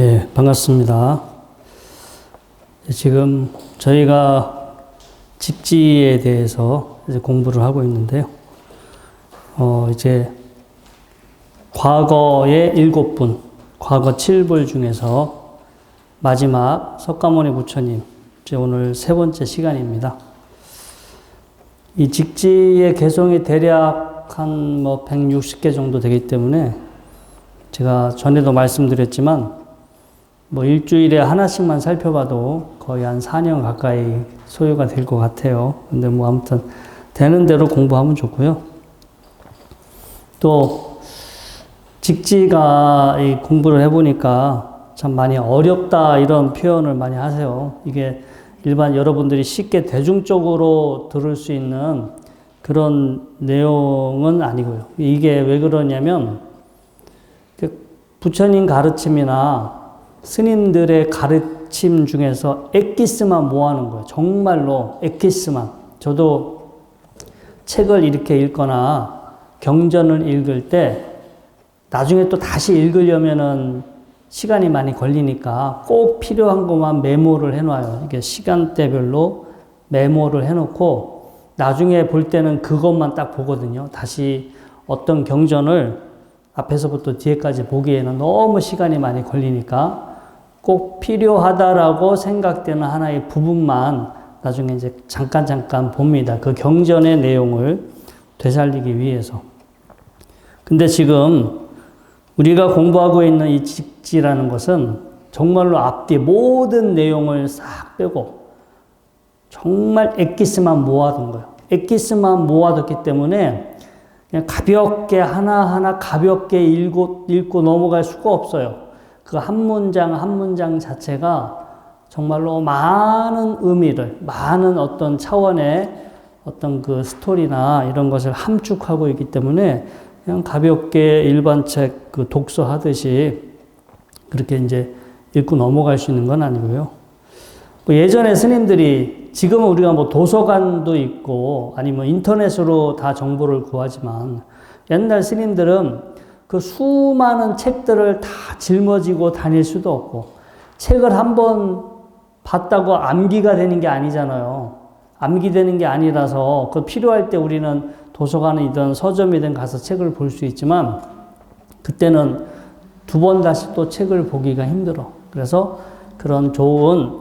예, 반갑습니다. 지금 저희가 직지에 대해서 이제 공부를 하고 있는데요. 이제 과거의 7분, 과거 7불 중에서 마지막 석가모니 부처님, 이제 오늘 세 번째 시간입니다. 이 직지의 개송이 대략 한 160개 정도 되기 때문에 제가 전에도 말씀드렸지만 일주일에 하나씩만 살펴봐도 거의 한 4년 가까이 소요가 될 것 같아요. 근데 아무튼 되는 대로 공부하면 좋고요. 또 직지가 이 공부를 해보니까 참 많이 어렵다 이런 표현을 많이 하세요. 이게 일반 여러분들이 쉽게 대중적으로 들을 수 있는 그런 내용은 아니고요. 이게 왜 그러냐면 부처님 가르침이나 스님들의 가르침 중에서 엑기스만 모아놓은 거예요. 정말로 엑기스만. 저도 책을 이렇게 읽거나 경전을 읽을 때 나중에 또 다시 읽으려면은 시간이 많이 걸리니까 꼭 필요한 것만 메모를 해놔요. 이게 시간대별로 메모를 해놓고 나중에 볼 때는 그것만 딱 보거든요. 다시 어떤 경전을 앞에서부터 뒤에까지 보기에는 너무 시간이 많이 걸리니까 꼭 필요하다라고 생각되는 하나의 부분만 나중에 이제 잠깐 봅니다. 그 경전의 내용을 되살리기 위해서. 근데 지금 우리가 공부하고 있는 이 직지라는 것은 정말로 앞뒤 모든 내용을 싹 빼고 정말 엑기스만 모아둔 거예요. 엑기스만 모아뒀기 때문에 그냥 가볍게 하나하나 가볍게 읽고 넘어갈 수가 없어요. 그 한 문장 한 문장 자체가 정말로 많은 의미를, 많은 어떤 차원의 어떤 그 스토리나 이런 것을 함축하고 있기 때문에 그냥 가볍게 일반 책 그 독서하듯이 그렇게 이제 읽고 넘어갈 수 있는 건 아니고요. 예전에 스님들이 지금은 우리가 도서관도 있고 아니면 인터넷으로 다 정보를 구하지만 옛날 스님들은 그 수많은 책들을 다 짊어지고 다닐 수도 없고 책을 한번 봤다고 암기가 되는 게 아니잖아요. 암기되는 게 아니라서 그 필요할 때 우리는 도서관이든 서점이든 가서 책을 볼 수 있지만 그때는 두 번 다시 또 책을 보기가 힘들어. 그래서 그런 좋은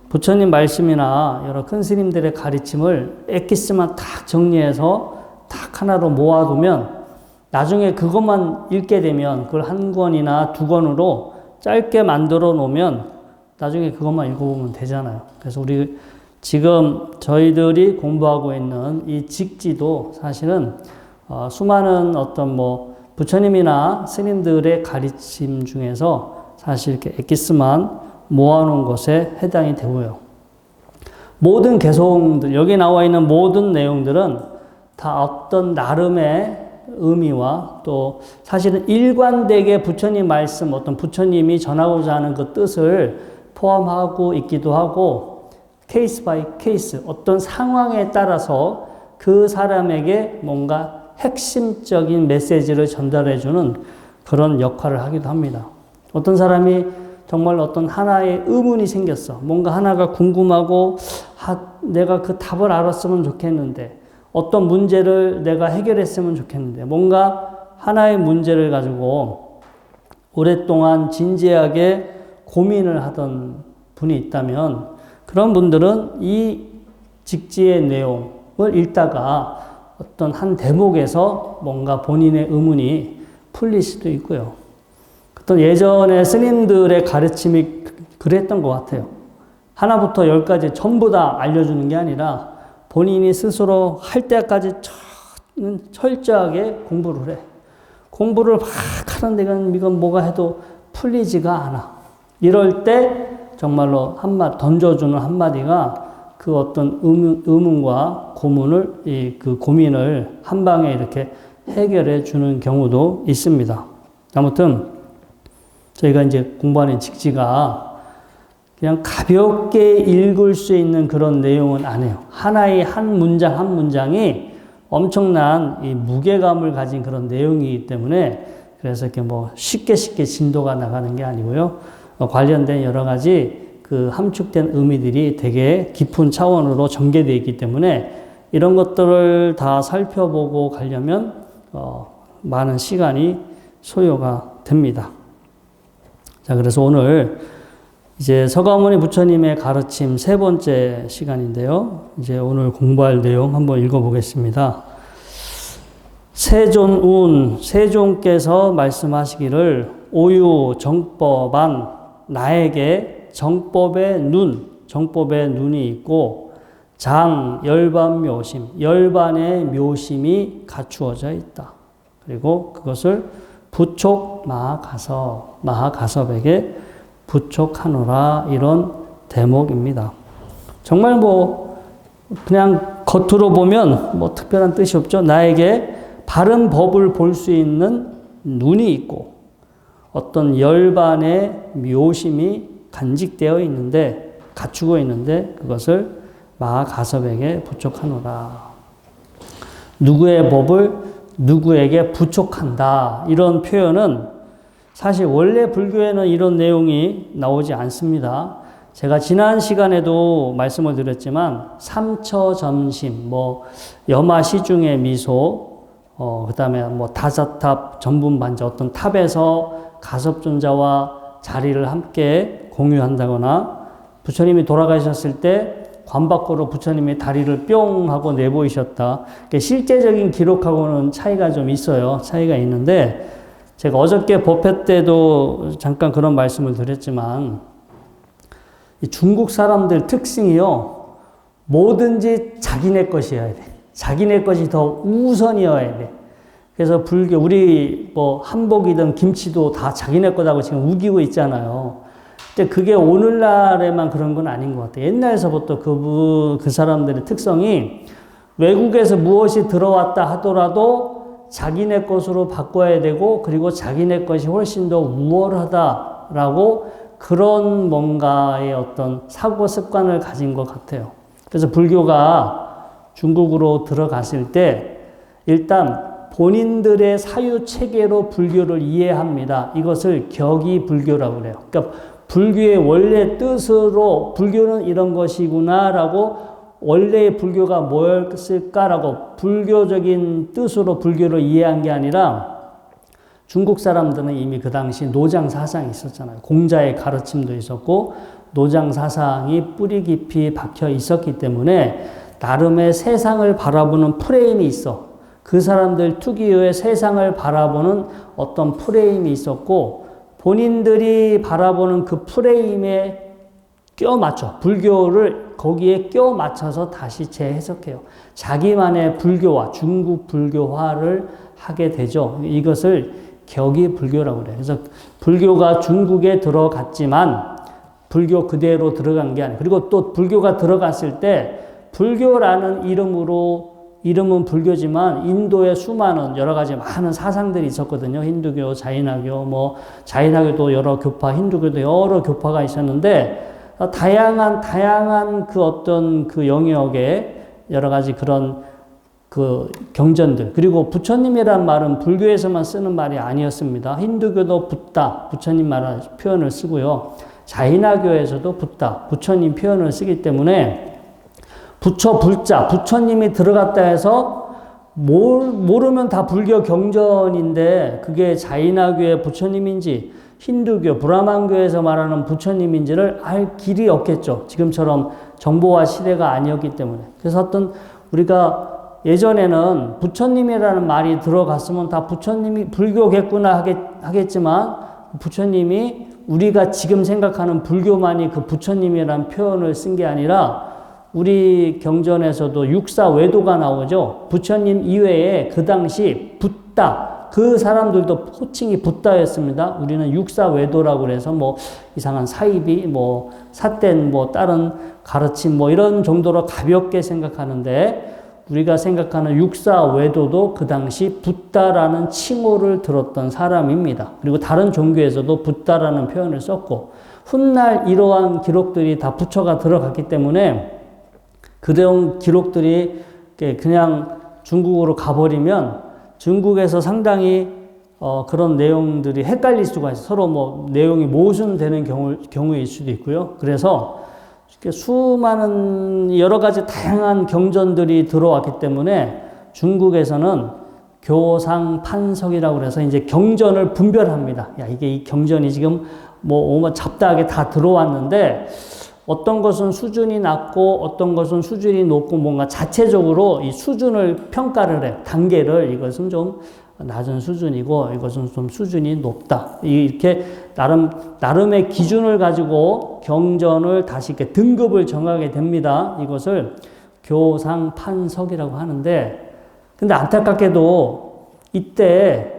부처님 말씀이나 여러 큰 스님들의 가르침을 엑기스만 딱 정리해서 딱 하나로 모아두면 나중에 그것만 읽게 되면 그걸 한 권이나 두 권으로 짧게 만들어 놓으면 나중에 그것만 읽어보면 되잖아요. 그래서 우리 지금 저희들이 공부하고 있는 이 직지도 사실은 수많은 어떤 부처님이나 스님들의 가르침 중에서 사실 이렇게 엑기스만 모아놓은 것에 해당이 되고요. 모든 개송들, 여기 나와 있는 모든 내용들은 다 어떤 나름의 의미와 또 사실은 일관되게 부처님 말씀, 어떤 부처님이 전하고자 하는 그 뜻을 포함하고 있기도 하고 케이스 바이 케이스, 어떤 상황에 따라서 그 사람에게 뭔가 핵심적인 메시지를 전달해주는 그런 역할을 하기도 합니다. 어떤 사람이 정말 어떤 하나의 의문이 생겼어. 뭔가 하나가 궁금하고 내가 그 답을 알았으면 좋겠는데 어떤 문제를 내가 해결했으면 좋겠는데 뭔가 하나의 문제를 가지고 오랫동안 진지하게 고민을 하던 분이 있다면 그런 분들은 이 직지의 내용을 읽다가 어떤 한 대목에서 뭔가 본인의 의문이 풀릴 수도 있고요. 어떤 예전에 스님들의 가르침이 그랬던 것 같아요. 하나부터 10까지 전부 다 알려주는 게 아니라 본인이 스스로 할 때까지 철저하게 공부를 해. 공부를 막 하는데 이건 뭐가 해도 풀리지가 않아. 이럴 때 정말로 던져주는 한마디가 그 어떤 의문과 고문을, 그 고민을 한 방에 이렇게 해결해 주는 경우도 있습니다. 아무튼 저희가 이제 공부하는 직지가 그냥 가볍게 읽을 수 있는 그런 내용은 아니에요. 하나의 한 문장 한 문장이 엄청난 이 무게감을 가진 그런 내용이기 때문에 그래서 이렇게 쉽게 진도가 나가는 게 아니고요. 관련된 여러 가지 그 함축된 의미들이 되게 깊은 차원으로 전개되어 있기 때문에 이런 것들을 다 살펴보고 가려면 많은 시간이 소요가 됩니다. 자, 그래서 오늘 이제 서가모니 부처님의 가르침 세 번째 시간인데요. 이제 오늘 공부할 내용 한번 읽어보겠습니다. 세존운, 세존께서 말씀하시기를 오유 정법한 나에게 정법의 눈이 있고 장 열반 묘심, 열반의 묘심이 갖추어져 있다. 그리고 그것을 부촉 마하가섭에게 부촉하노라, 이런 대목입니다. 정말 그냥 겉으로 보면 특별한 뜻이 없죠. 나에게 바른 법을 볼 수 있는 눈이 있고 어떤 열반의 묘심이 간직되어 있는데, 갖추고 있는데 그것을 마하가섭에게 부촉하노라. 누구의 법을 누구에게 부촉한다, 이런 표현은 사실 원래 불교에는 이런 내용이 나오지 않습니다. 제가 지난 시간에도 말씀을 드렸지만 삼처점심, 여마시중의 미소, 그 다음에 다사탑 전분반자, 어떤 탑에서 가섭존자와 자리를 함께 공유한다거나, 부처님이 돌아가셨을 때 관 밖으로 부처님이 다리를 뿅 하고 내보이셨다. 실제적인 기록하고는 차이가 좀 있어요. 차이가 있는데, 제가 어저께 법회 때도 잠깐 그런 말씀을 드렸지만, 중국 사람들 특징이요, 뭐든지 자기네 것이어야 돼. 자기네 것이 더 우선이어야 돼. 그래서 불교, 우리 한복이든 김치도 다 자기네 거다고 지금 우기고 있잖아요. 근데 그게 오늘날에만 그런 건 아닌 것 같아요. 옛날에서부터 그 사람들의 특성이, 외국에서 무엇이 들어왔다 하더라도 자기네 것으로 바꿔야 되고, 그리고 자기네 것이 훨씬 더 우월하다라고, 그런 뭔가의 어떤 사고 습관을 가진 것 같아요. 그래서 불교가 중국으로 들어갔을 때 일단 본인들의 사유 체계로 불교를 이해합니다. 이것을 격이 불교라고 그래요. 그러니까 불교의 원래 뜻으로 불교는 이런 것이구나라고, 원래의 불교가 뭐였을까라고 불교적인 뜻으로 불교를 이해한 게 아니라, 중국 사람들은 이미 그 당시 노장 사상이 있었잖아요. 공자의 가르침도 있었고 노장 사상이 뿌리 깊이 박혀 있었기 때문에 나름의 세상을 바라보는 프레임이 있어. 그 사람들 특유의 세상을 바라보는 어떤 프레임이 있었고, 본인들이 바라보는 그 프레임에 껴맞춰, 불교를 거기에 껴맞춰서 다시 재해석해요. 자기만의 불교화, 중국 불교화를 하게 되죠. 이것을 격이 불교라고 그래요. 그래서 불교가 중국에 들어갔지만 불교 그대로 들어간 게 아니에요. 그리고 또 불교가 들어갔을 때 불교라는 이름은 불교지만 인도에 수많은 여러 가지 많은 사상들이 있었거든요. 힌두교, 자이나교, 자이나교도 여러 교파, 힌두교도 여러 교파가 있었는데, 다양한 그 어떤 그 영역에 여러 가지 그런 그 경전들, 그리고 부처님이란 말은 불교에서만 쓰는 말이 아니었습니다. 힌두교도 붓다, 부처님 말을 표현을 쓰고요. 자이나교에서도 붓다, 부처님 표현을 쓰기 때문에 부처 불자, 부처님이 들어갔다 해서 모르면 다 불교 경전인데 그게 자이나교의 부처님인지 힌두교, 브라만교에서 말하는 부처님인지를 알 길이 없겠죠. 지금처럼 정보화 시대가 아니었기 때문에. 그래서 어떤 우리가 예전에는 부처님이라는 말이 들어갔으면 다 부처님이 불교겠구나 하겠지만, 부처님이 우리가 지금 생각하는 불교만이 그 부처님이라는 표현을 쓴 게 아니라, 우리 경전에서도 육사외도가 나오죠. 부처님 이외에 그 당시 붓다, 그 사람들도 호칭이 붓다였습니다. 우리는 육사외도라고 그래서 이상한 사이비, 삿된 다른 가르침 이런 정도로 가볍게 생각하는데, 우리가 생각하는 육사외도도 그 당시 붓다라는 칭호를 들었던 사람입니다. 그리고 다른 종교에서도 붓다라는 표현을 썼고, 훗날 이러한 기록들이 다 부처가 들어갔기 때문에 그런 기록들이 그냥 중국으로 가버리면 중국에서 상당히 그런 내용들이 헷갈릴 수가 있어요. 서로 뭐 내용이 모순되는 경우일 수도 있고요. 그래서 수많은 여러 가지 다양한 경전들이 들어왔기 때문에 중국에서는 교상판석이라고 해서 이제 경전을 분별합니다. 야, 이게 이 경전이 지금 뭐 잡다하게 다 들어왔는데 어떤 것은 수준이 낮고 어떤 것은 수준이 높고 뭔가 자체적으로 이 수준을 평가를 해요. 단계를 이것은 좀 낮은 수준이고 이것은 좀 수준이 높다. 이렇게 나름의 기준을 가지고 경전을 다시 이렇게 등급을 정하게 됩니다. 이것을 교상판석이라고 하는데 근데 안타깝게도 이때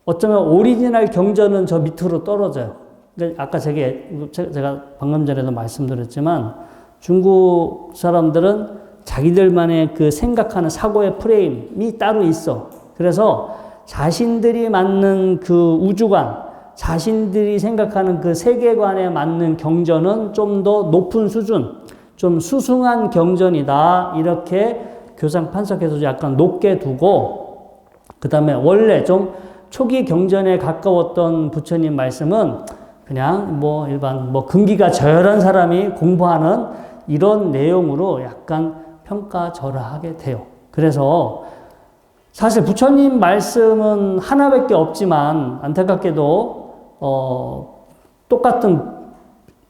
어쩌면 오리지널 경전은 저 밑으로 떨어져요. 아까 제가 방금 전에도 말씀드렸지만 중국 사람들은 자기들만의 그 생각하는 사고의 프레임이 따로 있어. 그래서 자신들이 맞는 그 우주관, 자신들이 생각하는 그 세계관에 맞는 경전은 좀 더 높은 수준, 좀 수승한 경전이다. 이렇게 교상판석에서 약간 높게 두고, 그 다음에 원래 좀 초기 경전에 가까웠던 부처님 말씀은 그냥 뭐 일반 뭐 근기가 저열한 사람이 공부하는 이런 내용으로 약간 평가절하하게 돼요. 그래서 사실 부처님 말씀은 하나밖에 없지만 안타깝게도 똑같은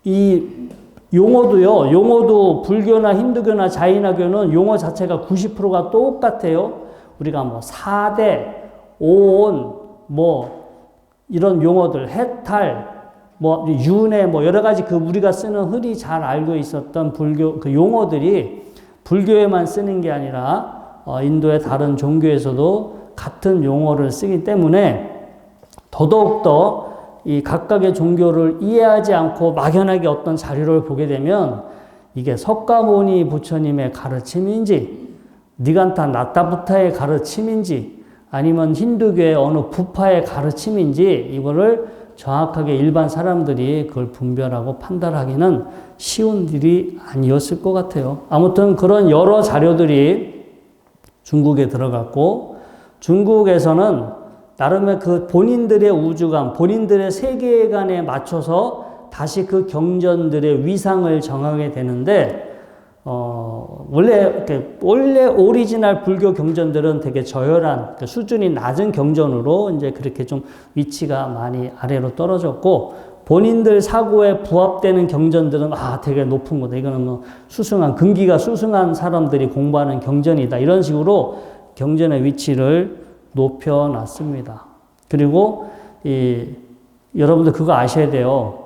이 용어도 불교나 힌두교나 자이나교는 용어 자체가 90%가 똑같아요. 우리가 뭐 사대, 오온, 뭐 이런 용어들, 해탈, 뭐 윤회, 뭐 여러 가지 그 우리가 쓰는 흔히 잘 알고 있었던 불교 그 용어들이 불교에만 쓰는 게 아니라 인도의 다른 종교에서도 같은 용어를 쓰기 때문에 더더욱더 이 각각의 종교를 이해하지 않고 막연하게 어떤 자료를 보게 되면 이게 석가모니 부처님의 가르침인지 니간타 나타부타의 가르침인지 아니면 힌두교의 어느 부파의 가르침인지 이거를 정확하게 일반 사람들이 그걸 분별하고 판단하기는 쉬운 일이 아니었을 것 같아요. 아무튼 그런 여러 자료들이 중국에 들어갔고 중국에서는 나름의 그 본인들의 우주관, 본인들의 세계관에 맞춰서 다시 그 경전들의 위상을 정하게 되는데 원래 오리지널 불교 경전들은 되게 저열한 수준이 낮은 경전으로 이제 그렇게 좀 위치가 많이 아래로 떨어졌고 본인들 사고에 부합되는 경전들은 되게 높은 거다. 이거는 뭐 수승한 근기가 수승한 사람들이 공부하는 경전이다. 이런 식으로 경전의 위치를 높여놨습니다. 그리고 여러분들 그거 아셔야 돼요.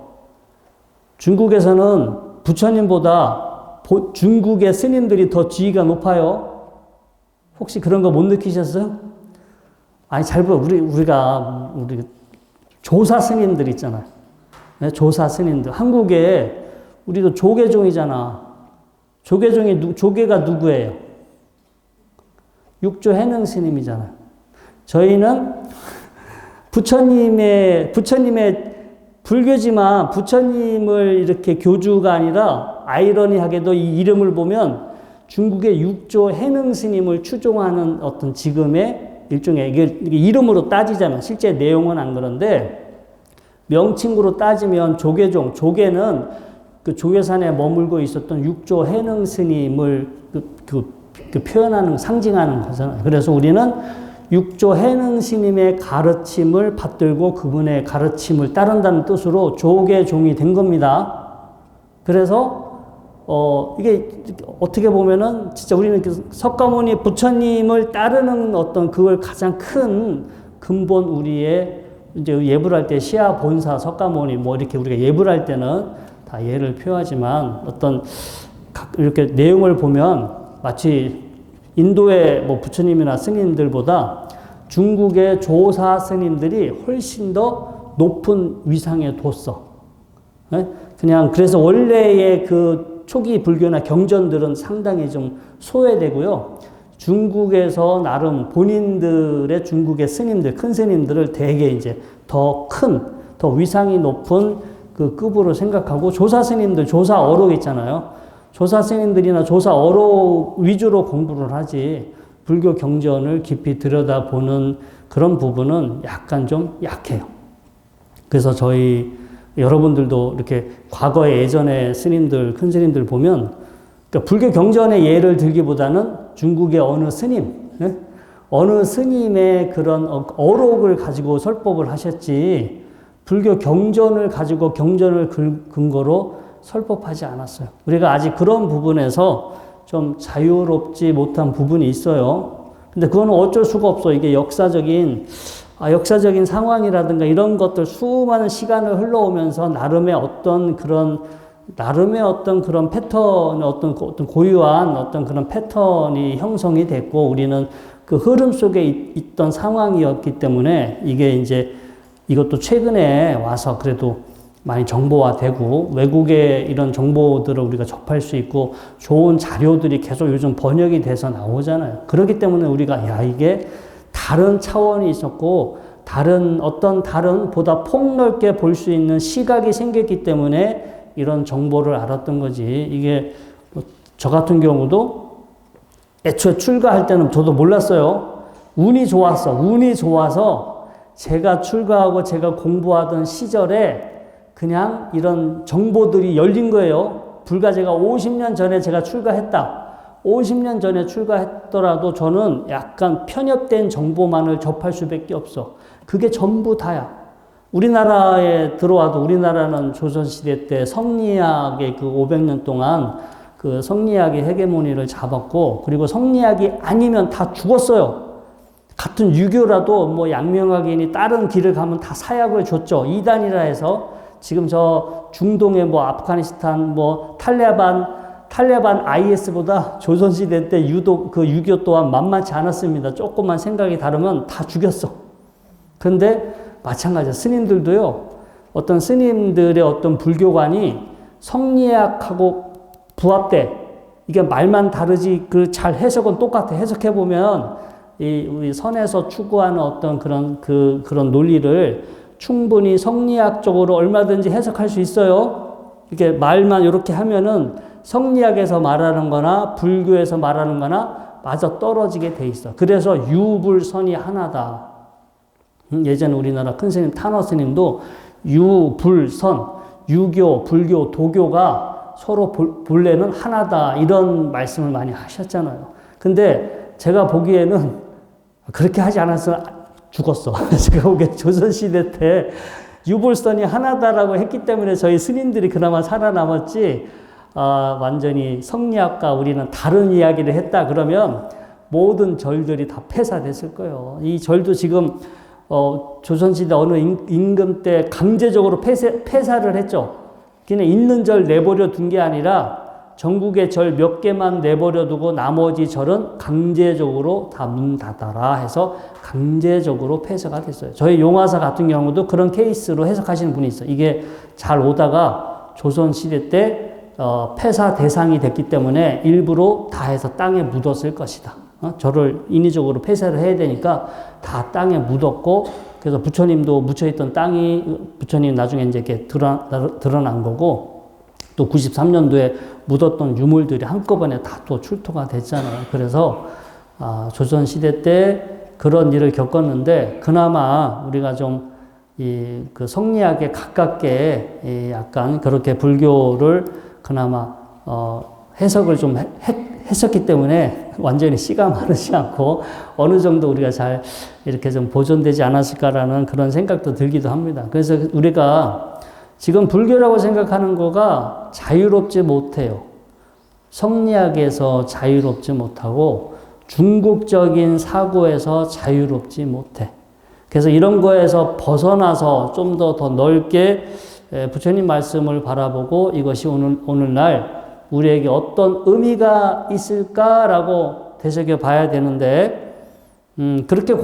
중국에서는 부처님보다 중국의 스님들이 더 지위가 높아요. 혹시 그런 거 못 느끼셨어요? 아니, 잘 보여. 우리가 조사 스님들 있잖아요. 네, 조사 스님들. 한국에 우리도 조계종이잖아. 조계가 누구예요? 육조 해능 스님이잖아요. 저희는 부처님의 불교지만 부처님을 이렇게 교주가 아니라 아이러니하게도 이 이름을 보면 중국의 육조 해능 스님을 추종하는 어떤 지금의 일종의 이게 이름으로 따지자면 실제 내용은 안 그런데 명칭으로 따지면 조계는 그 조계산에 머물고 있었던 육조 해능 스님을 표현하는 상징하는 거잖아요. 그래서 우리는 육조 해능 스님의 가르침을 받들고 그분의 가르침을 따른다는 뜻으로 조계종이 된 겁니다. 그래서 이게 어떻게 보면은 진짜 우리는 석가모니 부처님을 따르는 어떤 그걸 가장 큰 근본 우리의 이제 예불 할 때 시아 본사 석가모니 뭐 이렇게 우리가 예불 할 때는 다 예를 표하지만 어떤 이렇게 내용을 보면 마치 인도의 뭐 부처님이나 스님들보다 중국의 조사 스님들이 훨씬 더 높은 위상에 뒀어. 그냥 그래서 원래의 그 초기 불교나 경전들은 상당히 좀 소외되고요. 중국에서 나름 본인들의 중국의 스님들, 큰 스님들을 되게 이제 더 위상이 높은 그 급으로 생각하고 조사 스님들, 조사 어록 있잖아요. 조사 스님들이나 조사 어록 위주로 공부를 하지 불교 경전을 깊이 들여다보는 그런 부분은 약간 좀 약해요. 그래서 저희 여러분들도 이렇게 과거에 예전에 스님들, 큰 스님들 보면 그러니까 불교 경전의 예를 들기보다는 중국의 어느 스님, 네? 어느 스님의 그런 어록을 가지고 설법을 하셨지 불교 경전을 가지고 경전을 근거로 설법하지 않았어요. 우리가 아직 그런 부분에서 좀 자유롭지 못한 부분이 있어요. 근데 그거는 어쩔 수가 없어. 이게 역사적인 상황이라든가 이런 것들 수많은 시간을 흘러오면서 나름의 어떤 그런 패턴, 어떤 고유한 어떤 그런 패턴이 형성이 됐고 우리는 그 흐름 속에 있던 상황이었기 때문에 이게 이제 이것도 최근에 와서 그래도 많이 정보화되고 외국의 이런 정보들을 우리가 접할 수 있고 좋은 자료들이 계속 요즘 번역이 돼서 나오잖아요. 그렇기 때문에 우리가 이게 다른 차원이 있었고 다른 보다 폭넓게 볼 수 있는 시각이 생겼기 때문에 이런 정보를 알았던 거지. 이게 저 같은 경우도 애초에 출가할 때는 저도 몰랐어요. 운이 좋아서 제가 출가하고 제가 공부하던 시절에 그냥 이런 정보들이 열린 거예요. 불과 제가 50년 전에 제가 출가했다. 50년 전에 출가했더라도 저는 약간 편협된 정보만을 접할 수밖에 없어. 그게 전부 다야. 우리나라에 들어와도 우리나라는 조선시대 때 성리학의 그 500년 동안 그 성리학의 헤게모니를 잡았고 그리고 성리학이 아니면 다 죽었어요. 같은 유교라도 뭐 양명학인이 다른 길을 가면 다 사약을 줬죠. 이단이라 해서 지금 저 중동의 뭐 아프가니스탄 뭐 탈레반 IS보다 조선시대 때 유독 그 유교 또한 만만치 않았습니다. 조금만 생각이 다르면 다 죽였어. 그런데 마찬가지야. 스님들도요. 어떤 스님들의 어떤 불교관이 성리학하고 부합돼. 이게 말만 다르지 그 잘 해석은 똑같아. 해석해 보면 우리 선에서 추구하는 어떤 그런 논리를 충분히 성리학적으로 얼마든지 해석할 수 있어요. 이렇게 말만 이렇게 하면은 성리학에서 말하는 거나 불교에서 말하는 거나 맞아 떨어지게 돼 있어. 그래서 유불선이 하나다. 예전에 우리나라 큰 스님 탄화 스님도 유불선, 유교, 불교, 도교가 서로 본래는 하나다. 이런 말씀을 많이 하셨잖아요. 근데 제가 보기에는 그렇게 하지 않았으면 죽었어. 제가 보기엔 조선시대 때 유불선이 하나다라고 했기 때문에 저희 스님들이 그나마 살아남았지, 완전히 성리학과 우리는 다른 이야기를 했다 그러면 모든 절들이 다 폐사됐을 거예요. 이 절도 지금, 조선시대 어느 임금 때 강제적으로 폐사를 했죠. 그냥 있는 절 내버려 둔 게 아니라 전국의 절 몇 개만 내버려 두고 나머지 절은 강제적으로 다 문 닫아라 해서 강제적으로 폐쇄가 됐어요. 저희 용화사 같은 경우도 그런 케이스로 해석하시는 분이 있어요. 이게 잘 오다가 조선시대 때 폐사 대상이 됐기 때문에 일부러 다 해서 땅에 묻었을 것이다. 절을 인위적으로 폐쇄를 해야 되니까 다 땅에 묻었고, 그래서 부처님도 묻혀있던 땅이 부처님 나중에 이제 이렇게 드러난 거고, 또 93년도에 묻었던 유물들이 한꺼번에 다 또 출토가 됐잖아요. 그래서 조선시대 때 그런 일을 겪었는데, 그나마 우리가 좀 그 성리학에 가깝게 약간 그렇게 불교를 그나마 해석을 좀 했었기 때문에 완전히 씨가 마르지 않고 어느 정도 우리가 잘 이렇게 좀 보존되지 않았을까라는 그런 생각도 들기도 합니다. 그래서 우리가 지금 불교라고 생각하는 거가 자유롭지 못해요. 성리학에서 자유롭지 못하고 중국적인 사고에서 자유롭지 못해. 그래서 이런 거에서 벗어나서 좀 더 넓게 부처님 말씀을 바라보고 이것이 오늘날 우리에게 어떤 의미가 있을까라고 되새겨 봐야 되는데, 그렇게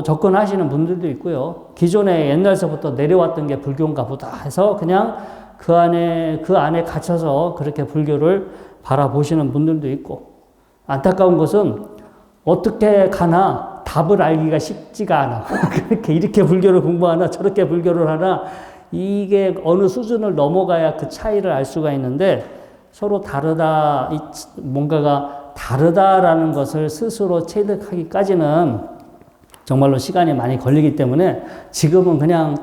접근하시는 분들도 있고요. 기존에 옛날서부터 내려왔던 게 불교인가 보다 해서 그냥 그 안에 갇혀서 그렇게 불교를 바라보시는 분들도 있고, 안타까운 것은 어떻게 가나 답을 알기가 쉽지가 않아. 이렇게 불교를 공부하나 저렇게 불교를 하나, 이게 어느 수준을 넘어가야 그 차이를 알 수가 있는데, 서로 다르다, 뭔가가 다르다라는 것을 스스로 체득하기까지는 정말로 시간이 많이 걸리기 때문에 지금은 그냥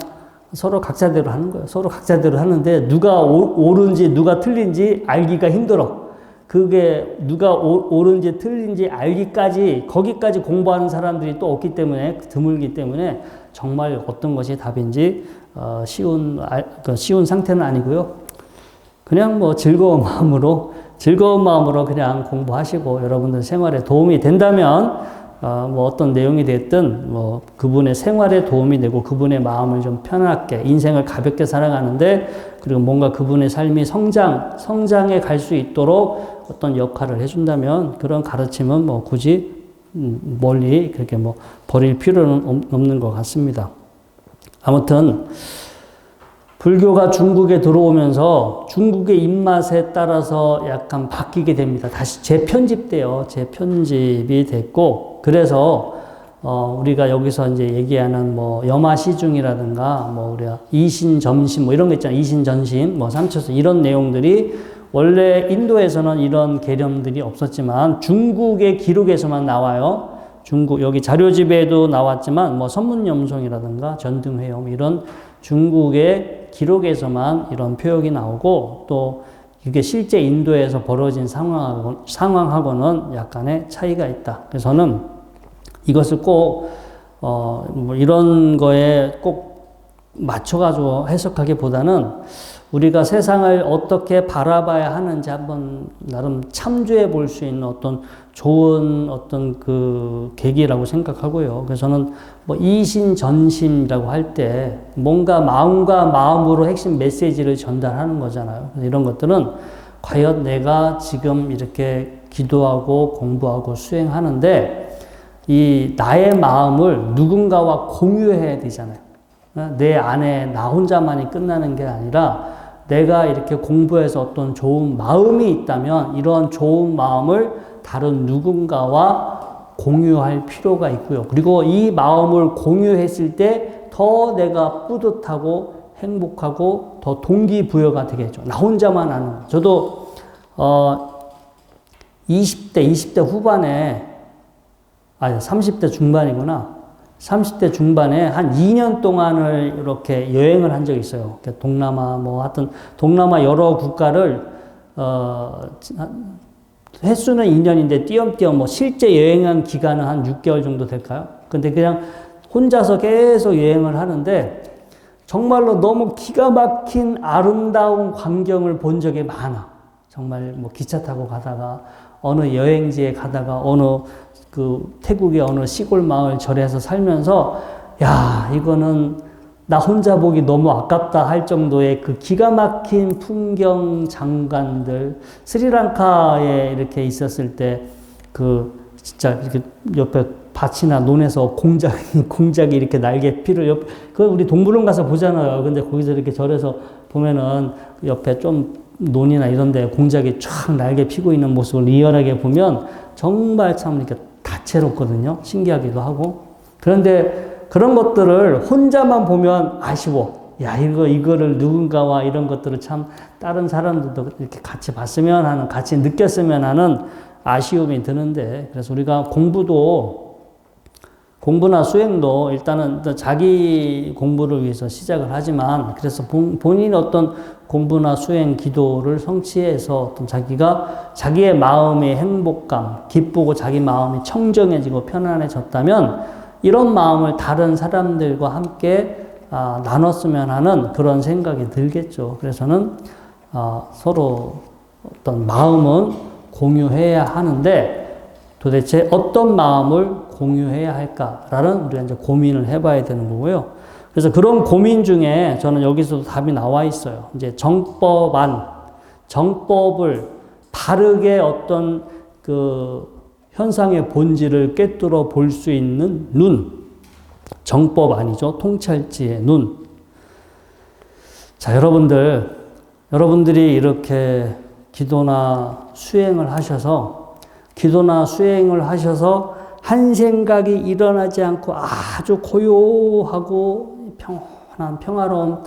서로 각자대로 하는 거예요. 서로 각자대로 하는데 누가 옳은지 누가 틀린지 알기가 힘들어. 그게 누가 옳은지 틀린지 알기까지 거기까지 공부하는 사람들이 또 없기 때문에 드물기 때문에 정말 어떤 것이 답인지 쉬운 상태는 아니고요. 그냥 뭐 즐거운 마음으로 그냥 공부하시고 여러분들 생활에 도움이 된다면 뭐 어떤 내용이 됐든 뭐 그분의 생활에 도움이 되고 그분의 마음을 좀 편하게 인생을 가볍게 살아가는데 그리고 뭔가 그분의 삶이 성장에 갈 수 있도록 어떤 역할을 해준다면 그런 가르침은 뭐 굳이 멀리 그렇게 뭐 버릴 필요는 없는 것 같습니다. 아무튼 불교가 중국에 들어오면서 중국의 입맛에 따라서 약간 바뀌게 됩니다. 다시 재편집돼요. 재편집이 됐고, 그래서, 우리가 여기서 이제 얘기하는 뭐, 염화시중이라든가, 뭐, 우리가 이신점심, 뭐 이런 거 있잖아요. 이신전심, 뭐, 삼처서 이런 내용들이 원래 인도에서는 이런 개념들이 없었지만 중국의 기록에서만 나와요. 중국, 여기 자료집에도 나왔지만, 뭐, 선문염송이라든가 전등회용, 이런 중국의 기록에서만 이런 표현이 나오고 또 이게 실제 인도에서 벌어진 상황하고는 약간의 차이가 있다. 그래서 저는 이것을 꼭, 뭐 이런 거에 꼭 맞춰가지고 해석하기보다는 우리가 세상을 어떻게 바라봐야 하는지 한번 나름 참조해 볼 수 있는 어떤 좋은 어떤 그 계기라고 생각하고요. 그래서 저는 뭐 이신전심이라고 할 때 뭔가 마음과 마음으로 핵심 메시지를 전달하는 거잖아요. 그래서 이런 것들은 과연 내가 지금 이렇게 기도하고 공부하고 수행하는데 이 나의 마음을 누군가와 공유해야 되잖아요. 내 안에 나 혼자만이 끝나는 게 아니라 내가 이렇게 공부해서 어떤 좋은 마음이 있다면 이런 좋은 마음을 다른 누군가와 공유할 필요가 있고요. 그리고 이 마음을 공유했을 때 더 내가 뿌듯하고 행복하고 더 동기부여가 되겠죠. 나 혼자만 아는 거. 저도 20대 후반에 30대 중반이구나. 30대 중반에 한 2년 동안을 이렇게 여행을 한 적이 있어요. 동남아, 뭐 하여튼 동남아 여러 국가를, 횟수는 2년인데 띄엄띄엄 뭐 실제 여행한 기간은 한 6개월 정도 될까요? 근데 그냥 혼자서 계속 여행을 하는데 정말로 너무 기가 막힌 아름다운 광경을 본 적이 많아. 정말 뭐 기차 타고 가다가 어느 여행지에 가다가 어느 그 태국의 어느 시골 마을 절에서 살면서 야, 이거는 나 혼자 보기 너무 아깝다 할 정도의 그 기가 막힌 풍경 장관들, 스리랑카에 이렇게 있었을 때 그 진짜 이렇게 옆에 밭이나 논에서 공작이 이렇게 날개 피를 그 우리 동물원 가서 보잖아요. 근데 거기서 이렇게 절에서 보면은 옆에 좀 논이나 이런 데 공작이 쫙 날개 피고 있는 모습을 리얼하게 보면 정말 참 이렇게 다채롭거든요. 신기하기도 하고. 그런데 그런 것들을 혼자만 보면 아쉬워. 야, 이거를 누군가와 이런 것들을 참 다른 사람들도 이렇게 같이 봤으면 하는, 같이 느꼈으면 하는 아쉬움이 드는데, 그래서 우리가 공부나 수행도 일단은 자기 공부를 위해서 시작을 하지만, 그래서 본인 어떤 공부나 수행, 기도를 성취해서 어떤 자기의 마음의 행복감, 기쁘고 자기 마음이 청정해지고 편안해졌다면, 이런 마음을 다른 사람들과 함께 나눴으면 하는 그런 생각이 들겠죠. 그래서는 서로 어떤 마음은 공유해야 하는데 도대체 어떤 마음을 공유해야 할까라는 우리가 이제 고민을 해봐야 되는 거고요. 그래서 그런 고민 중에 저는 여기서도 답이 나와 있어요. 이제 정법을 바르게 어떤 그 현상의 본질을 꿰뚫어 볼 수 있는 눈. 정법 아니죠. 통찰지의 눈. 자, 여러분들이 이렇게 기도나 수행을 하셔서 한 생각이 일어나지 않고 아주 고요하고 평화로운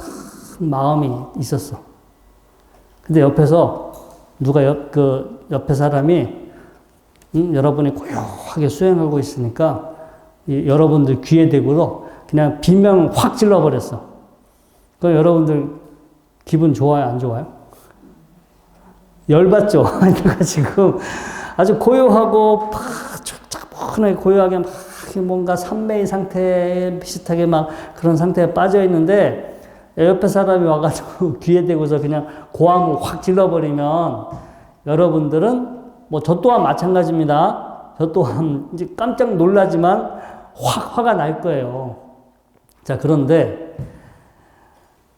마음이 있었어. 근데 옆에서 누가 옆에 사람이 여러분이 고요하게 수행하고 있으니까 여러분들 귀에 대고로 그냥 비명 확 질러버렸어. 그럼 여러분들 기분 좋아요, 안 좋아요? 열받죠? 그러니까 지금 아주 고요하고 차분하게 고요하게 막 뭔가 삼매의 상태 비슷하게 막 그런 상태에 빠져 있는데 옆에 사람이 와가지고 귀에 대고서 그냥 고함을 확 질러버리면 여러분들은 뭐 저 또한 마찬가지입니다. 저 또한 이제 깜짝 놀라지만 확 화가 날 거예요. 자, 그런데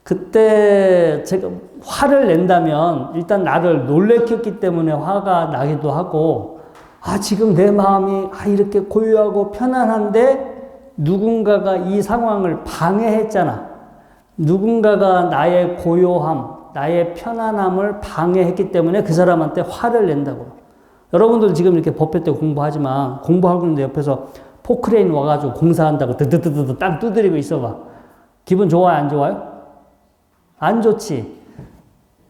그때 제가 화를 낸다면 일단 나를 놀래켰기 때문에 화가 나기도 하고, 지금 내 마음이 이렇게 고요하고 편안한데 누군가가 이 상황을 방해했잖아. 누군가가 나의 고요함, 나의 편안함을 방해했기 때문에 그 사람한테 화를 낸다고. 여러분들 지금 이렇게 법회 때 공부하지만 공부하고 있는데 옆에서 포크레인 와가지고 공사한다고 드드드드 땅 두드리고 있어봐. 기분 좋아요, 안 좋아요? 안 좋지.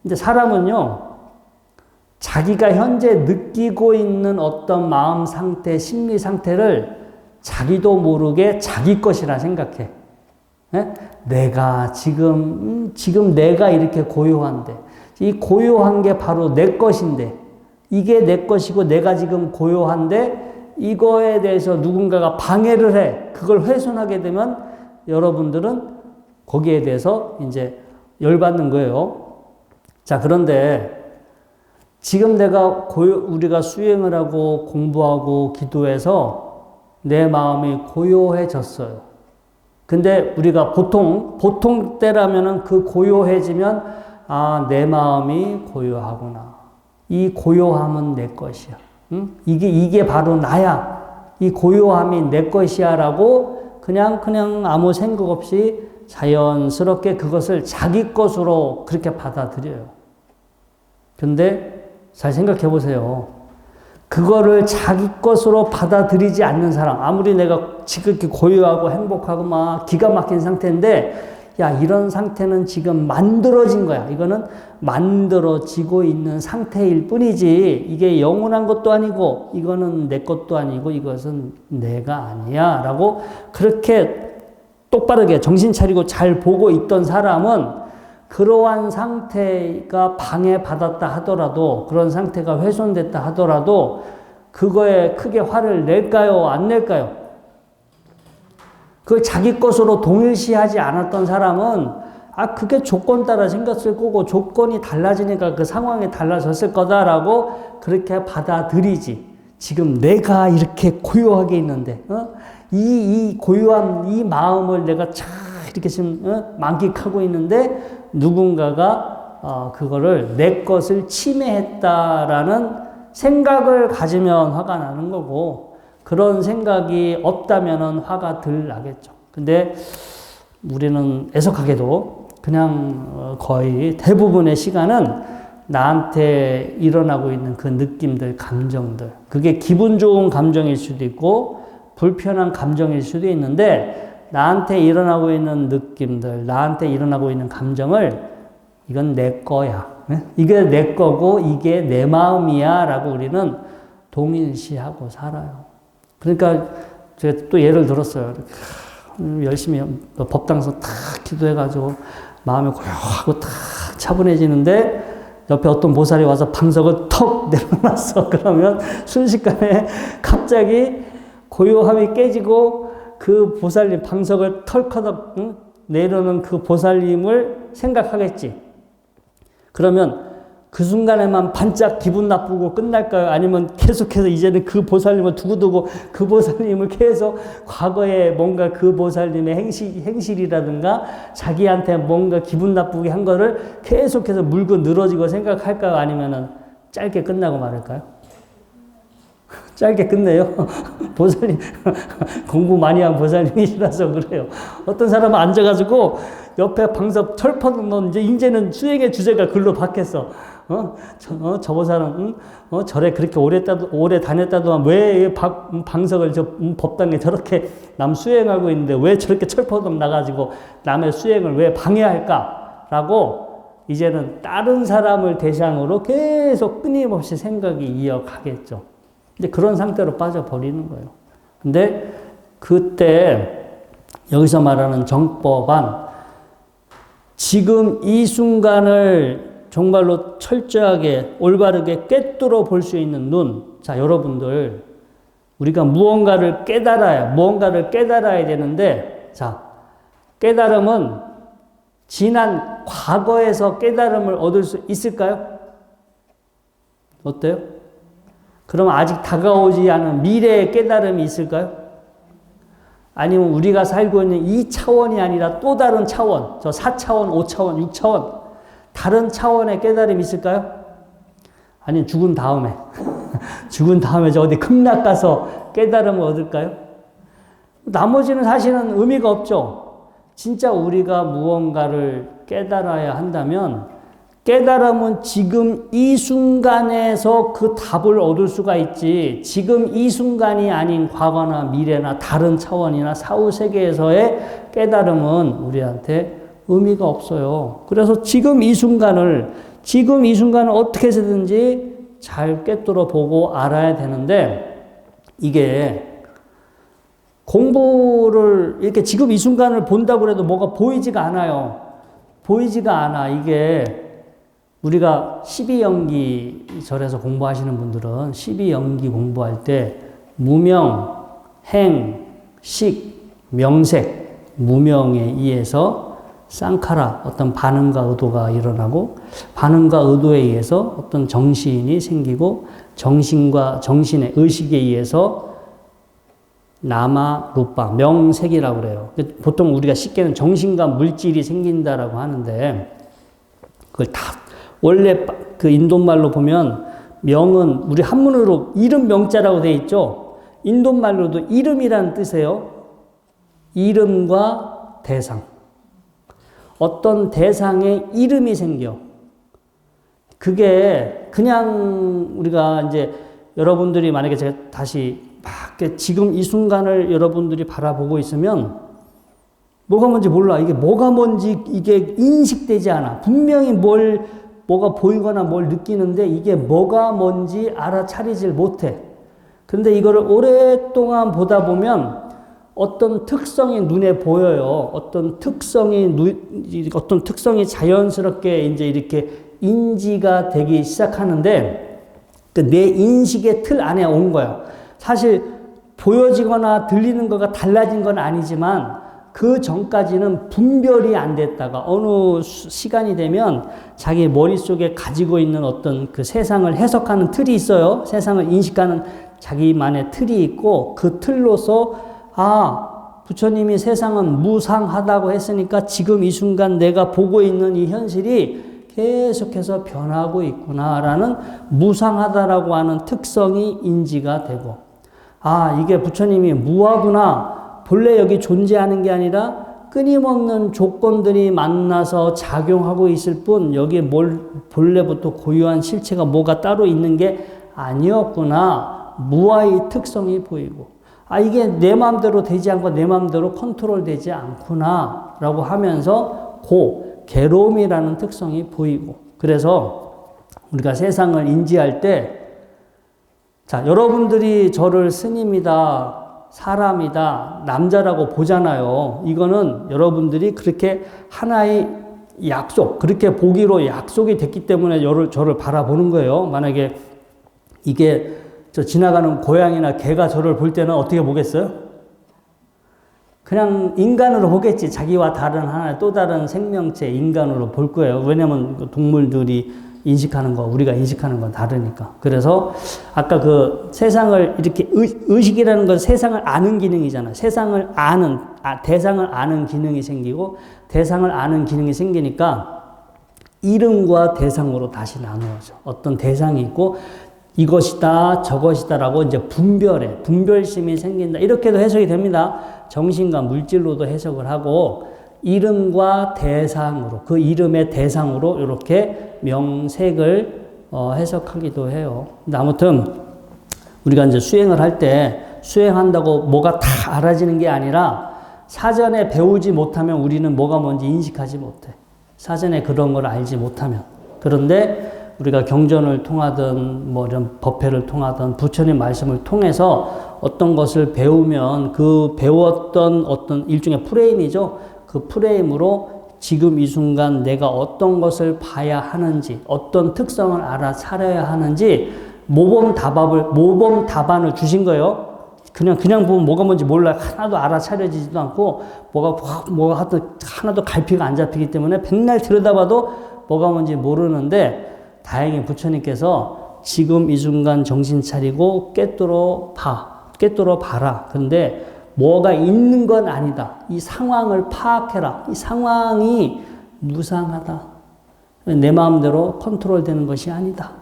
근데 사람은요, 자기가 현재 느끼고 있는 어떤 마음 상태, 심리 상태를 자기도 모르게 자기 것이라 생각해. 네? 내가 지금 내가 이렇게 고요한데, 이 고요한 게 바로 내 것인데, 이게 내 것이고 내가 지금 고요한데, 이거에 대해서 누군가가 방해를 해. 그걸 훼손하게 되면 여러분들은 거기에 대해서 이제 열받는 거예요. 자, 그런데 지금 우리가 수행을 하고 공부하고 기도해서 내 마음이 고요해졌어요. 근데 우리가 보통 때라면은 그 고요해지면, 내 마음이 고요하구나. 이 고요함은 내 것이야. 응? 이게 바로 나야. 이 고요함이 내 것이야. 라고 그냥 아무 생각 없이 자연스럽게 그것을 자기 것으로 그렇게 받아들여요. 근데 잘 생각해 보세요. 그거를 자기 것으로 받아들이지 않는 사람, 아무리 내가 지금 이렇게 고요하고 행복하고 막 기가 막힌 상태인데, 이런 상태는 지금 만들어진 거야. 이거는 만들어지고 있는 상태일 뿐이지, 이게 영원한 것도 아니고, 이거는 내 것도 아니고, 이것은 내가 아니야. 라고 그렇게 똑바르게 정신 차리고 잘 보고 있던 사람은 그러한 상태가 방해받았다 하더라도, 그런 상태가 훼손됐다 하더라도 그거에 크게 화를 낼까요? 안 낼까요? 그걸 자기 것으로 동일시하지 않았던 사람은 그게 조건 따라 생겼을 거고 조건이 달라지니까 그 상황이 달라졌을 거다라고 그렇게 받아들이지. 지금 내가 이렇게 고요하게 있는데 이 고요한 이 마음을 내가 참 이렇게 지금 만끽하고 있는데 누군가가 그거를 내 것을 침해했다라는 생각을 가지면 화가 나는 거고, 그런 생각이 없다면은 화가 덜 나겠죠. 근데 우리는 애석하게도 그냥 거의 대부분의 시간은 나한테 일어나고 있는 그 느낌들, 감정들, 그게 기분 좋은 감정일 수도 있고 불편한 감정일 수도 있는데, 나한테 일어나고 있는 느낌들, 나한테 일어나고 있는 감정을 이건 내 거야. 이게 내 거고 이게 내 마음이야 라고 우리는 동일시하고 살아요. 그러니까 제가 또 예를 들었어요. 열심히 법당에서 탁 기도해가지고 마음이 고요하고 탁 차분해지는데 옆에 어떤 보살이 와서 방석을 턱 내려놨어. 그러면 순식간에 갑자기 고요함이 깨지고 그 보살님 방석을 털커덕 내려놓은 그 보살님을 생각하겠지. 그러면 그 순간에만 반짝 기분 나쁘고 끝날까요? 아니면 계속해서 이제는 그 보살님을 두고두고 그 보살님을 계속 과거에 뭔가 그 보살님의 행실이라든가 자기한테 뭔가 기분 나쁘게 한 거를 계속해서 물고 늘어지고 생각할까요? 아니면은 짧게 끝나고 말할까요? 짧게 끝내요. 보살님, 공부 많이 한 보살님이시라서 그래요. 어떤 사람은 앉아가지고 옆에 방석 철퍼는 넌 이제는 수행의 주제가 글로 바뀌었어. 저 보살은, 절에 그렇게 오래 다녔다더만 왜 방석을 법당에 저렇게 남 수행하고 있는데 왜 저렇게 철퍼덕 나가지고 남의 수행을 왜 방해할까? 라고 이제는 다른 사람을 대상으로 계속 끊임없이 생각이 이어가겠죠. 근데 그런 상태로 빠져버리는 거예요. 근데 그때 여기서 말하는 정법은 지금 이 순간을 정말로 철저하게 올바르게 꿰뚫어 볼 수 있는 눈. 자, 여러분들 우리가 무언가를 깨달아야 되는데, 자, 깨달음은 지난 과거에서 깨달음을 얻을 수 있을까요? 어때요? 그럼 아직 다가오지 않은 미래의 깨달음이 있을까요? 아니면 우리가 살고 있는 이 차원이 아니라 또 다른 차원, 저 4차원, 5차원, 6차원, 다른 차원의 깨달음이 있을까요? 아니면 죽은 다음에 저 어디 극락 가서 깨달음을 얻을까요? 나머지는 사실은 의미가 없죠. 진짜 우리가 무언가를 깨달아야 한다면 깨달음은 지금 이 순간에서 그 답을 얻을 수가 있지, 지금 이 순간이 아닌 과거나 미래나 다른 차원이나 사후 세계에서의 깨달음은 우리한테 의미가 없어요. 그래서 지금 이 순간을 어떻게 해서든지 잘 꿰뚫어 보고 알아야 되는데, 이게 공부를 이렇게 지금 이 순간을 본다고 해도 뭐가 보이지가 않아요. 보이지가 않아. 이게 우리가 12연기절에서 공부하시는 분들은 12연기 공부할 때 무명, 행, 식, 명색, 무명에 의해서 쌍카라, 어떤 반응과 의도가 일어나고, 반응과 의도에 의해서 어떤 정신이 생기고, 정신과 정신의 의식에 의해서 나마, 루파, 명색이라고 그래요. 보통 우리가 쉽게는 정신과 물질이 생긴다라고 하는데, 그걸 다 원래 그 인도말로 보면 명은 우리 한문으로 이름 명자라고 되어 있죠. 인도말로도 이름이라는 뜻이에요. 이름과 대상. 어떤 대상의 이름이 생겨. 그게 그냥 우리가 이제 여러분들이 만약에 제가 다시 막 지금 이 순간을 여러분들이 바라보고 있으면 뭐가 뭔지 몰라. 이게 뭐가 뭔지 이게 인식되지 않아. 분명히 뭐가 보이거나 뭘 느끼는데 이게 뭐가 뭔지 알아차리질 못해. 근데 이거를 오랫동안 보다 보면 어떤 특성이 눈에 보여요. 어떤 특성이 자연스럽게 이제 이렇게 인지가 되기 시작하는데, 내 인식의 틀 안에 온 거야. 사실 보여지거나 들리는 거가 달라진 건 아니지만 그 전까지는 분별이 안 됐다가 어느 시간이 되면 자기 머릿속에 가지고 있는 어떤 그 세상을 해석하는 틀이 있어요. 세상을 인식하는 자기만의 틀이 있고, 그 틀로서 부처님이 세상은 무상하다고 했으니까 지금 이 순간 내가 보고 있는 이 현실이 계속해서 변하고 있구나라는 무상하다라고 하는 특성이 인지가 되고, 이게 부처님이 무하구나. 본래 여기 존재하는 게 아니라 끊임없는 조건들이 만나서 작용하고 있을 뿐, 여기에 본래부터 고유한 실체가 뭐가 따로 있는 게 아니었구나. 무아의 특성이 보이고, 이게 내 마음대로 되지 않고 내 마음대로 컨트롤 되지 않구나 라고 하면서 괴로움이라는 특성이 보이고, 그래서 우리가 세상을 인지할 때, 자, 여러분들이 저를 스님이다, 사람이다, 남자라고 보잖아요. 이거는 여러분들이 그렇게 하나의 약속, 그렇게 보기로 약속이 됐기 때문에 저를 바라보는 거예요. 만약에 이게 저 지나가는 고양이나 개가 저를 볼 때는 어떻게 보겠어요? 그냥 인간으로 보겠지. 자기와 다른 하나의 또 다른 생명체 인간으로 볼 거예요. 왜냐면 동물들이 인식하는 거, 우리가 인식하는 건 다르니까. 그래서 아까 그 세상을 이렇게 의식이라는 건 세상을 아는 기능이잖아요. 세상을 아는, 대상을 아는 기능이 생기고, 대상을 아는 기능이 생기니까 이름과 대상으로 다시 나누어져. 어떤 대상이 있고 이것이다 저것이다라고 이제 분별심이 생긴다. 이렇게도 해석이 됩니다. 정신과 물질로도 해석을 하고, 이름과 대상으로, 그 이름의 대상으로 이렇게 명색을 해석하기도 해요. 근데 아무튼 우리가 이제 수행을 할 때 수행한다고 뭐가 다 알아지는 게 아니라, 사전에 배우지 못하면 우리는 뭐가 뭔지 인식하지 못해. 사전에 그런 걸 알지 못하면. 그런데 우리가 경전을 통하든 뭐 이런 법회를 통하든 부처님 말씀을 통해서 어떤 것을 배우면 그 배웠던 어떤 일종의 프레임이죠. 그 프레임으로 지금 이 순간 내가 어떤 것을 봐야 하는지, 어떤 특성을 알아차려야 하는지 모범 답안을 주신 거예요. 그냥 보면 뭐가 뭔지 몰라. 하나도 알아차려지지도 않고 뭐가 하나도 갈피가 안 잡히기 때문에 맨날 들여다봐도 뭐가 뭔지 모르는데 다행히 부처님께서 지금 이 순간 정신 차리고 꿰뚫어 봐라. 그런데 뭐가 있는 건 아니다. 이 상황을 파악해라. 이 상황이 무상하다. 내 마음대로 컨트롤되는 것이 아니다.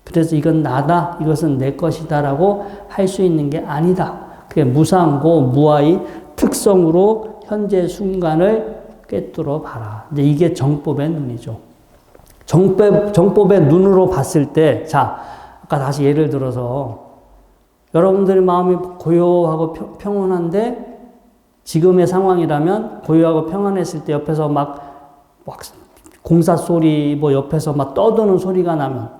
그래서 이건 나다. 이것은 내 것이다라고 할 수 있는 게 아니다. 그게 무상고 무아의 특성으로 현재 순간을 꿰뚫어 봐라. 근데 이게 정법의 눈이죠. 정법의 눈으로 봤을 때, 자, 아까 다시 예를 들어서 여러분들의 마음이 고요하고 평온한데 지금의 상황이라면 고요하고 평온했을 때 옆에서 막 공사 소리 뭐 옆에서 막 떠드는 소리가 나면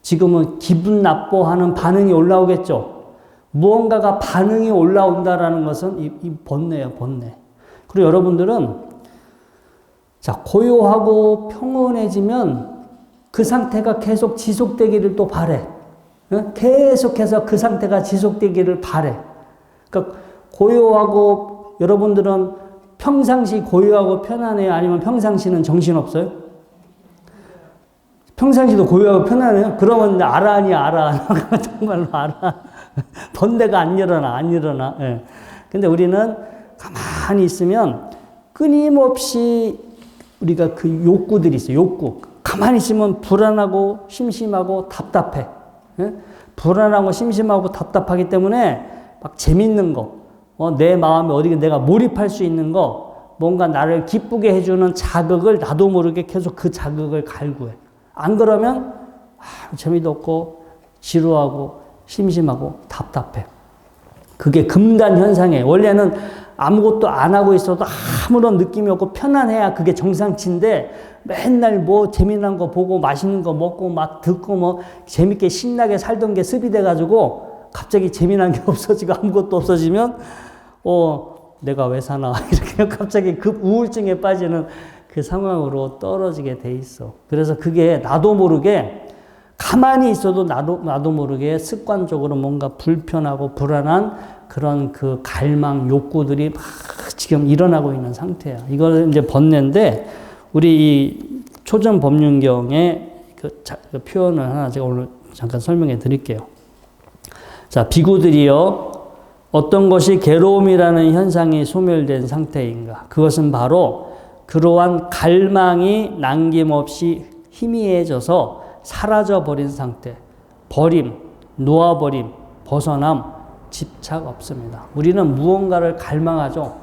지금은 기분 나빠하는 반응이 올라오겠죠. 무언가가 반응이 올라온다라는 것은 이 번뇌예요, 번뇌. 그리고 여러분들은 자, 고요하고 평온해지면 그 상태가 계속 지속되기를 또 바래. 계속해서 그 상태가 지속되기를 바래. 그러니까 고요하고 여러분들은 평상시 고요하고 편안해요? 아니면 평상시는 정신없어요? 평상시도 고요하고 편안해요? 그러면 알아. 정말로 알아. 번뇌가 안 일어나. 예. 근데 우리는 가만히 있으면 끊임없이 우리가 그 욕구들이 있어요. 욕구. 가만히 있으면 불안하고 심심하고 답답해. 예? 불안하고 심심하고 답답하기 때문에 막 재밌는 거, 내 마음에 어디 내가 몰입할 수 있는 거, 뭔가 나를 기쁘게 해주는 자극을 나도 모르게 계속 그 자극을 갈구해. 안 그러면 재미도 없고 지루하고 심심하고 답답해. 그게 금단 현상이에요. 원래는 아무것도 안 하고 있어도 아무런 느낌이 없고 편안해야 그게 정상치인데 맨날 뭐 재미난 거 보고 맛있는 거 먹고 막 듣고 뭐 재밌게 신나게 살던 게 습이 돼가지고 갑자기 재미난 게 없어지고 아무것도 없어지면 내가 왜 사나 이렇게 갑자기 급 우울증에 빠지는 그 상황으로 떨어지게 돼 있어. 그래서 그게 나도 모르게 가만히 있어도 나도 모르게 습관적으로 뭔가 불편하고 불안한 그런 그 갈망, 욕구들이 막 지금 일어나고 있는 상태야. 이걸 이제 번뇌인데, 우리 이 초전 법륜경의 그 표현을 하나 제가 오늘 잠깐 설명해 드릴게요. 자, 비구들이여, 어떤 것이 괴로움이라는 현상이 소멸된 상태인가? 그것은 바로 그러한 갈망이 남김없이 희미해져서 사라져버린 상태, 버림, 놓아버림, 벗어남, 집착 없습니다. 우리는 무언가를 갈망하죠.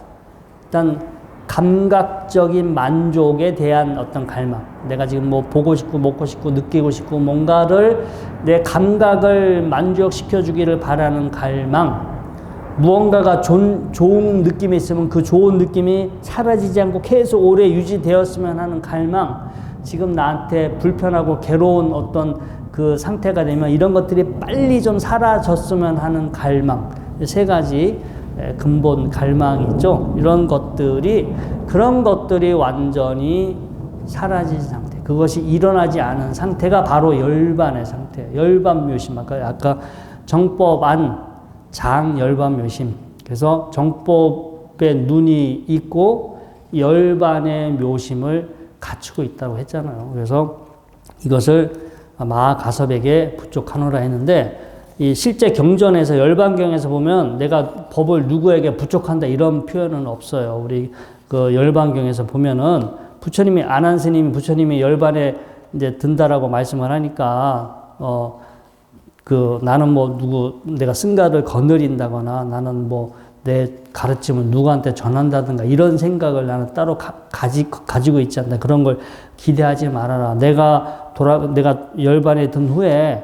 일단 감각적인 만족에 대한 어떤 갈망. 내가 지금 뭐 보고 싶고 먹고 싶고 느끼고 싶고 뭔가를 내 감각을 만족시켜 주기를 바라는 갈망. 무언가가 좋은 느낌이 있으면 그 좋은 느낌이 사라지지 않고 계속 오래 유지되었으면 하는 갈망. 지금 나한테 불편하고 괴로운 어떤 그 상태가 되면 이런 것들이 빨리 좀 사라졌으면 하는 갈망. 세 가지 근본 갈망이 있죠. 그런 것들이 완전히 사라진 상태. 그것이 일어나지 않은 상태가 바로 열반의 상태예요. 열반묘심. 아까 정법안, 장, 열반묘심. 그래서 정법의 눈이 있고 열반의 묘심을 갖추고 있다고 했잖아요. 그래서 이것을 마가섭에게 부족하노라 했는데, 이 실제 경전에서 열반경에서 보면 내가 법을 누구에게 부족한다 이런 표현은 없어요. 우리 그 열반경에서 보면은 부처님이 아난스님이 부처님이 열반에 이제 든다라고 말씀을 하니까 나는 뭐 내가 승가를 거느린다거나 나는 뭐 내 가르침을 누구한테 전한다든가 이런 생각을 나는 따로 가지고 있지 않다. 그런 걸 기대하지 말아라. 내가 열반에 든 후에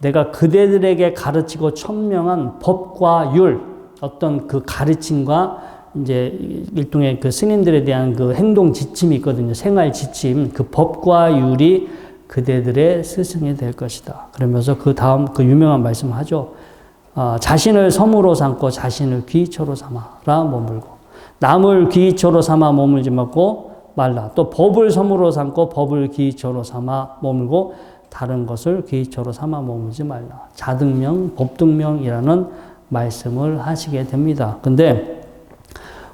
내가 그대들에게 가르치고 천명한 법과 율, 어떤 그 가르침과 이제 일종의 그 스님들에 대한 그 행동 지침이 있거든요. 생활 지침. 그 법과 율이 그대들의 스승이 될 것이다. 그러면서 그 다음 그 유명한 말씀을 하죠. 자신을 섬으로 삼고 자신을 귀처로 삼아라 머물고, 남을 귀처로 삼아 머물지 말라. 또 법을 섬으로 삼고 법을 귀처로 삼아 머물고 다른 것을 귀처로 삼아 머물지 말라. 자등명, 법등명이라는 말씀을 하시게 됩니다. 근데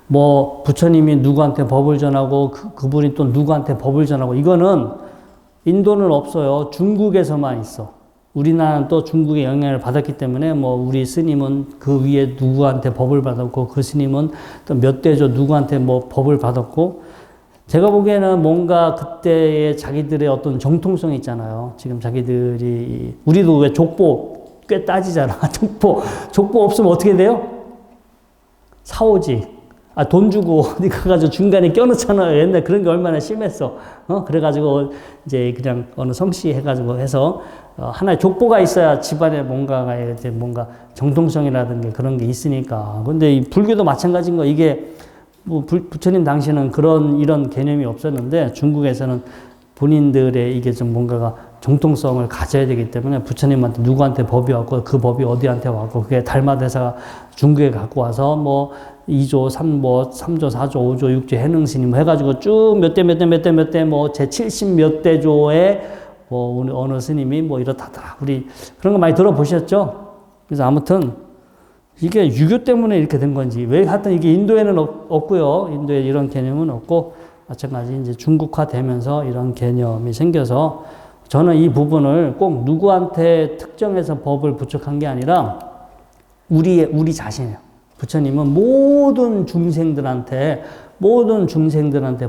뭐 부처님이 누구한테 법을 전하고 그분이 또 누구한테 법을 전하고, 이거는 인도는 없어요. 중국에서만 있어. 우리나라는 또 중국의 영향을 받았기 때문에 뭐 우리 스님은 그 위에 누구한테 법을 받았고, 그 스님은 또 몇 대조 누구한테 뭐 법을 받았고, 제가 보기에는 뭔가 그때의 자기들의 어떤 정통성이 있잖아요. 지금 자기들이, 우리도 왜 족보 꽤 따지잖아. 족보 없으면 어떻게 돼요? 사오지. 돈 주고 어디 가가지고 중간에 껴놓잖아요. 옛날 그런 게 얼마나 심했어. 그래가지고 이제 그냥 어느 성씨 해가지고 해서 하나의 족보가 있어야 집안에 뭔가 정통성이라든가 그런 게 있으니까. 근데 이 불교도 마찬가지인 거. 이게 뭐 부처님 당시에는 이런 개념이 없었는데, 중국에서는 본인들의 이게 좀 뭔가가 정통성을 가져야 되기 때문에 부처님한테 누구한테 법이 왔고 그 법이 어디한테 왔고, 그게 달마대사가 중국에 갖고 와서 뭐 2조, 3조, 4조, 5조, 6조 해능스님 해가지고 쭉 몇 대 뭐 제 70 몇 대조의 뭐 어느 스님이 뭐 이렇다더라. 우리 그런 거 많이 들어보셨죠? 그래서 아무튼 이게 유교 때문에 이렇게 된 건지, 왜 하여튼 이게 인도에는 없고요. 인도에 이런 개념은 없고, 마찬가지 이제 중국화 되면서 이런 개념이 생겨서, 저는 이 부분을 꼭 누구한테 특정해서 법을 부착한 게 아니라 우리 자신이에요. 부처님은 모든 중생들한테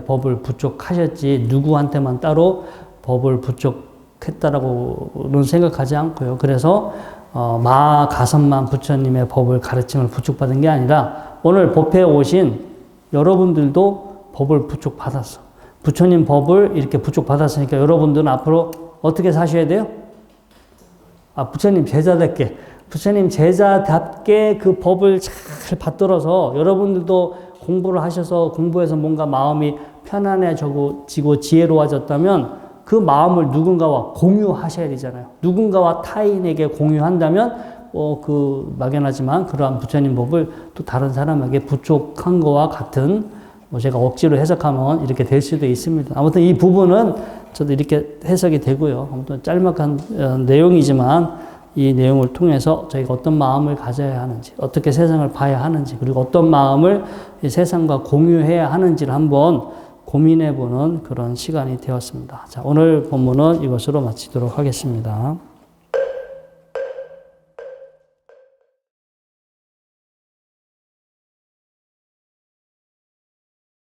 법을 부착하셨지 누구한테만 따로 법을 부착했다라고는 생각하지 않고요. 그래서 마가섭만 부처님의 법을 가르침을 부축받은 게 아니라 오늘 법회에 오신 여러분들도 법을 부축받았어. 부처님 법을 이렇게 부축받았으니까 여러분들은 앞으로 어떻게 사셔야 돼요? 부처님 제자답게 그 법을 잘 받들어서 여러분들도 공부를 하셔서 공부해서 뭔가 마음이 편안해지고 지혜로워졌다면 그 마음을 누군가와 공유하셔야 되잖아요. 누군가와 타인에게 공유한다면 막연하지만 그러한 부처님 법을 또 다른 사람에게 부족한 거와 같은, 제가 억지로 해석하면 이렇게 될 수도 있습니다. 아무튼 이 부분은 저도 이렇게 해석이 되고요. 아무튼 짤막한 내용이지만 이 내용을 통해서 저희가 어떤 마음을 가져야 하는지, 어떻게 세상을 봐야 하는지, 그리고 어떤 마음을 이 세상과 공유해야 하는지를 한번 고민해보는 그런 시간이 되었습니다. 자, 오늘 본문은 이것으로 마치도록 하겠습니다.